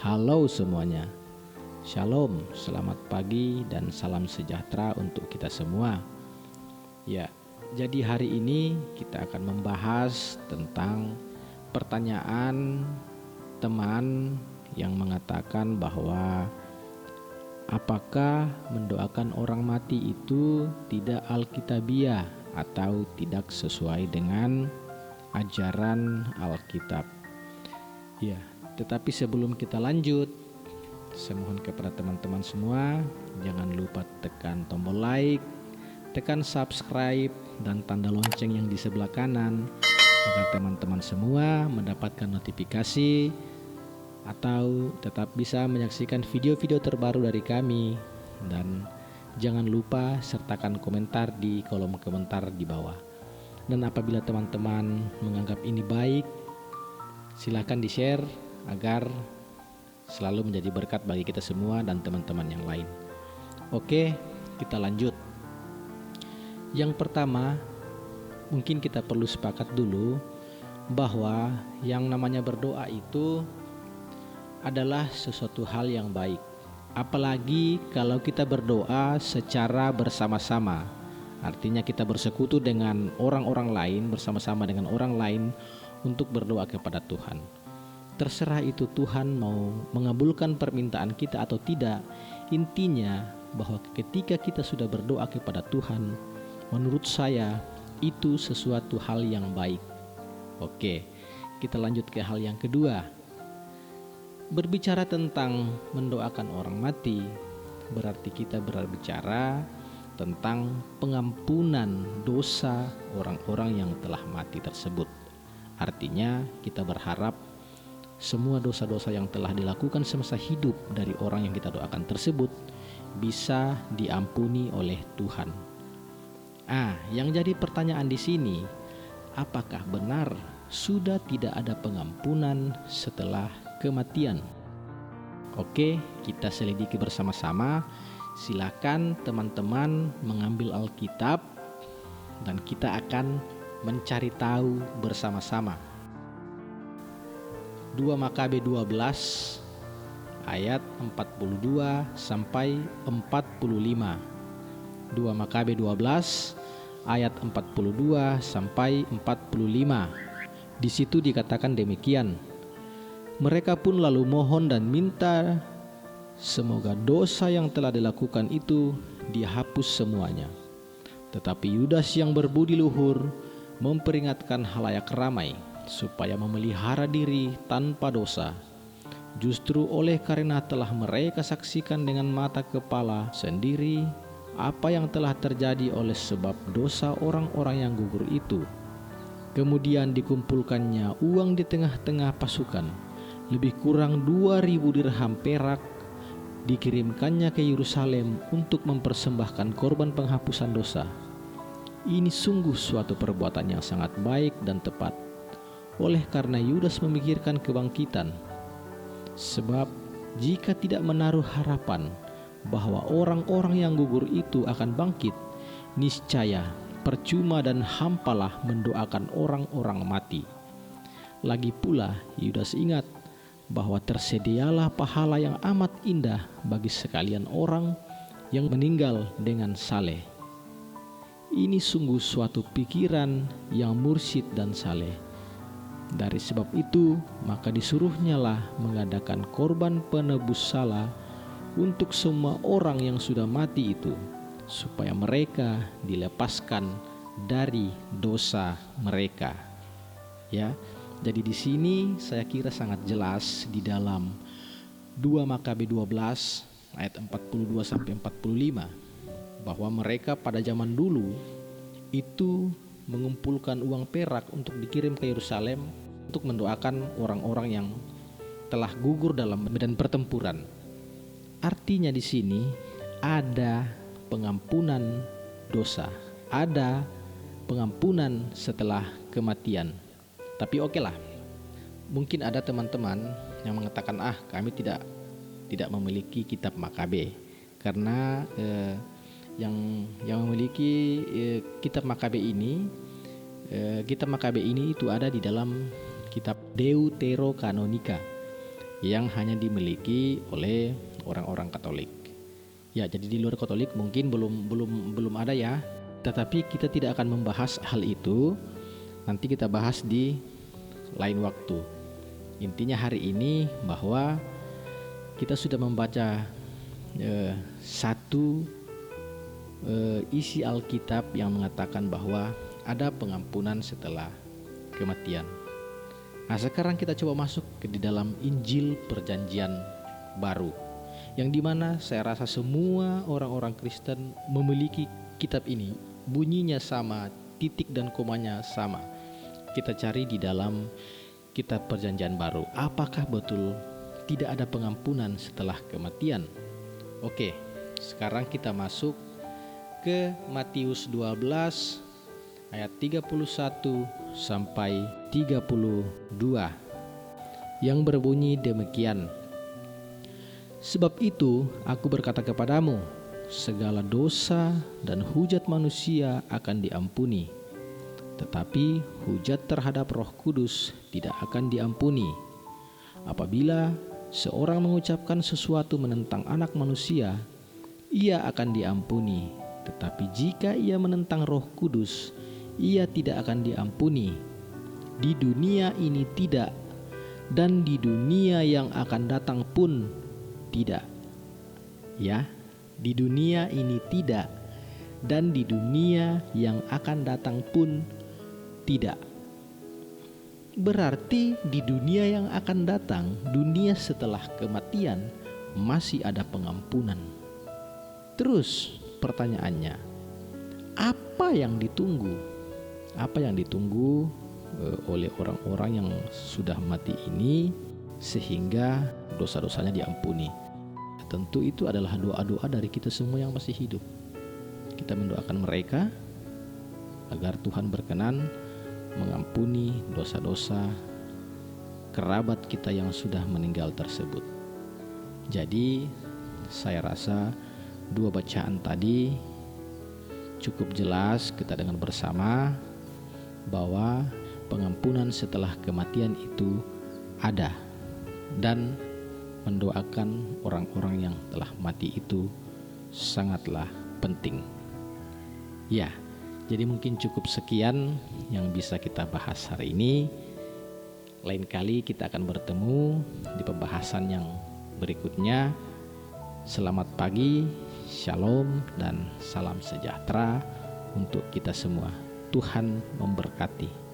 Halo semuanya, Shalom, selamat pagi dan salam sejahtera untuk kita semua. Ya, jadi hari ini kita akan membahas tentang pertanyaan teman yang mengatakan bahwa apakah mendoakan orang mati itu tidak alkitabiah atau tidak sesuai dengan ajaran Alkitab. Ya, tetapi sebelum kita lanjut, saya mohon kepada teman-teman semua, jangan lupa tekan tombol like, tekan subscribe, dan tanda lonceng yang di sebelah kanan, agar teman-teman semua mendapatkan notifikasi atau tetap bisa menyaksikan video-video terbaru dari kami. Dan jangan lupa sertakan komentar di kolom komentar di bawah. Dan apabila teman-teman menganggap ini baik, silakan di-share agar selalu menjadi berkat bagi kita semua dan teman-teman yang lain. Oke, kita lanjut. Yang pertama, mungkin kita perlu sepakat dulu bahwa yang namanya berdoa itu adalah sesuatu hal yang baik. Apalagi kalau kita berdoa secara bersama-sama. Artinya kita bersekutu dengan orang-orang lain, bersama-sama dengan orang lain untuk berdoa kepada Tuhan. Terserah itu Tuhan mau mengabulkan permintaan kita atau tidak. Intinya bahwa ketika kita sudah berdoa kepada Tuhan, menurut saya itu sesuatu hal yang baik. Oke, kita lanjut ke hal yang kedua. Berbicara tentang mendoakan orang mati, berarti kita berbicara tentang pengampunan dosa orang-orang yang telah mati tersebut. Artinya kita berharap semua dosa-dosa yang telah dilakukan semasa hidup dari orang yang kita doakan tersebut bisa diampuni oleh Tuhan. Yang jadi pertanyaan di sini, apakah benar sudah tidak ada pengampunan setelah kematian? Oke, kita selidiki bersama-sama. Silakan teman-teman mengambil Alkitab dan kita akan mencari tahu bersama-sama. 2 Makabe 12 ayat 42 sampai 45. 2 Makabe 12 ayat 42 sampai 45. Di situ dikatakan demikian. Mereka pun lalu mohon dan minta semoga dosa yang telah dilakukan itu dihapus semuanya. Tetapi Yudas yang berbudi luhur memperingatkan halayak ramai supaya memelihara diri tanpa dosa. Justru oleh karena telah mereka saksikan dengan mata kepala sendiri apa yang telah terjadi oleh sebab dosa orang-orang yang gugur itu. Kemudian dikumpulkannya uang di tengah-tengah pasukan, lebih kurang 2.000 dirham perak, dikirimkannya ke Yerusalem untuk mempersembahkan korban penghapusan dosa. Ini sungguh suatu perbuatan yang sangat baik dan tepat, oleh karena Yudas memikirkan kebangkitan. Sebab jika tidak menaruh harapan bahwa orang-orang yang gugur itu akan bangkit, niscaya percuma dan hampalah mendoakan orang-orang mati. Lagi pula Yudas ingat bahwa tersedialah pahala yang amat indah bagi sekalian orang yang meninggal dengan saleh. Ini sungguh suatu pikiran yang mursyid dan saleh. Dari sebab itu, maka disuruhnyalah mengadakan korban penebus salah untuk semua orang yang sudah mati itu, supaya mereka dilepaskan dari dosa mereka. Ya. Jadi di sini saya kira sangat jelas di dalam 2 Makabe 12 ayat 42 sampai 45 bahwa mereka pada zaman dulu itu mengumpulkan uang perak untuk dikirim ke Yerusalem untuk mendoakan orang-orang yang telah gugur dalam medan pertempuran. Artinya di sini ada pengampunan dosa, ada pengampunan setelah kematian. Tapi oke lah, mungkin ada teman-teman yang mengatakan kami tidak memiliki kitab Makabe, karena yang memiliki kitab Makabe ini itu ada di dalam kitab Deuterokanonika. yang hanya dimiliki oleh orang-orang Katolik. Ya, jadi di luar Katolik mungkin belum ada ya. Tetapi kita tidak akan membahas hal itu. Nanti kita bahas di lain waktu. Intinya hari ini bahwa kita sudah membaca satu isi Alkitab yang mengatakan bahwa ada pengampunan setelah kematian. Nah, sekarang kita coba masuk ke di dalam Injil Perjanjian Baru, yang dimana saya rasa semua orang-orang Kristen memiliki kitab ini. Bunyinya sama, titik dan komanya sama. Kita cari di dalam kitab Perjanjian Baru, apakah betul tidak ada pengampunan setelah kematian? Oke, sekarang kita masuk ke Matius 12 ayat 31 sampai 32 yang berbunyi demikian. Sebab itu aku berkata kepadamu, segala dosa dan hujat manusia akan diampuni, tetapi hujat terhadap Roh Kudus tidak akan diampuni. Apabila seorang mengucapkan sesuatu menentang Anak Manusia, ia akan diampuni, tetapi jika ia menentang Roh Kudus, ia tidak akan diampuni. Di dunia ini tidak, dan di dunia yang akan datang pun tidak. Ya, di dunia ini tidak, dan di dunia yang akan datang pun tidak. Berarti di dunia yang akan datang, dunia setelah kematian, masih ada pengampunan. Terus pertanyaannya, apa yang ditunggu? Apa yang ditunggu oleh orang-orang yang sudah mati ini sehingga dosa-dosanya diampuni? Tentu itu adalah doa-doa dari kita semua yang masih hidup. Kita mendoakan mereka agar Tuhan berkenan mengampuni dosa-dosa kerabat kita yang sudah meninggal tersebut. Jadi saya rasa dua bacaan tadi cukup jelas kita dengar bersama bahwa pengampunan setelah kematian itu ada, dan mendoakan orang-orang yang telah mati itu sangatlah penting. Ya, jadi mungkin cukup sekian yang bisa kita bahas hari ini. Lain kali kita akan bertemu di pembahasan yang berikutnya. Selamat pagi, shalom, dan salam sejahtera untuk kita semua. Tuhan memberkati.